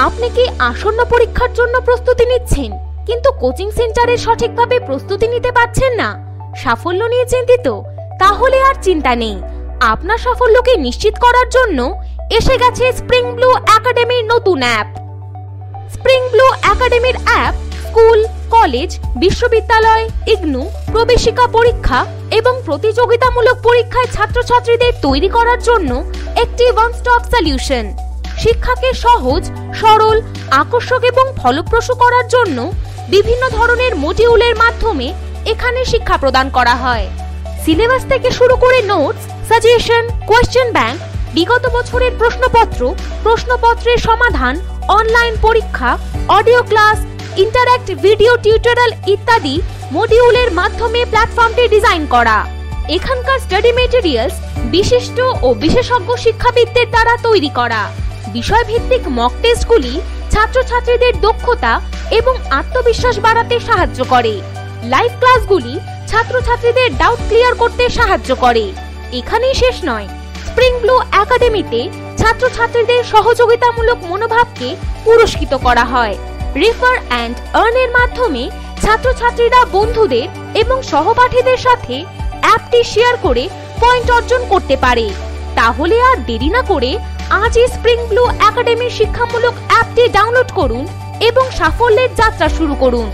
আপনি কি আসন্ন পরীক্ষার জন্য প্রস্তুতি নিচ্ছেন কিন্তু কোচিং সেন্টারে সঠিকভাবে প্রস্তুতি নিতে পারছেন না? সাফল্য নিয়ে চিন্তিত? তাহলে আর চিন্তা নেই। আপনার সাফল্যকে নিশ্চিত করার জন্য এসে গেছে স্প্রিং ব্লু একাডেমির নতুন অ্যাপ। স্প্রিং ব্লু একাডেমির অ্যাপ স্কুল, কলেজ, বিশ্ববিদ্যালয়, ইগনু, প্রবেশিকা পরীক্ষা এবং প্রতিযোগিতামূলক পরীক্ষায় ছাত্রছাত্রীদের তৈরি করার জন্য একটি ওয়ান স্টপ সলিউশন। শিক্ষাকে সহজ, সরল, আকর্ষক এবং ফলপ্রসূ করার জন্য বিভিন্ন ধরনের মডিউলের মাধ্যমে এখানে শিক্ষা প্রদান করা হয়। সিলেবাস থেকে শুরু করে নোটস, সাজেশন, কোয়েশ্চেন ব্যাংক, বিগত বছরের প্রশ্নপত্র, প্রশ্নপত্রের সমাধান, অনলাইন পরীক্ষা, audio class, interactive video tutorial ইত্যাদি মডিউলের মাধ্যমে প্ল্যাটফর্মটি ডিজাইন করা। এখানকার স্টাডি মেটেরিয়ালস বিশিষ্ট ও বিশেষজ্ঞ শিক্ষাবিদদের দ্বারা তৈরি করা। বিষয়ভিত্তিক মক টেস্টগুলি ছাত্রছাত্রীদের দক্ষতা এবং আত্মবিশ্বাস বাড়াতে সাহায্য করে। লাইভ ক্লাসগুলি ছাত্রছাত্রীদের ডাউট ক্লিয়ার করতে সাহায্য করে। এখানেই শেষ নয়, স্প্রিং ব্লু একাডেমিতে ছাত্রছাত্রীদের সহযোগিতামূলক মনোভাবকে পুরস্কৃত করা হয়। রেফার অ্যান্ড আর্নের মাধ্যমে ছাত্রছাত্রীরা বন্ধুদের এবং সহপাঠীদের সাথে অ্যাপটি শেয়ার করে পয়েন্ট অর্জন করতে পারে। তাহলে আর দেরি না করে আজই স্প্রিং ব্লু একাডেমির শিক্ষামূলক অ্যাপটি ডাউনলোড করুন এবং সাফল্যের যাত্রা শুরু করুন।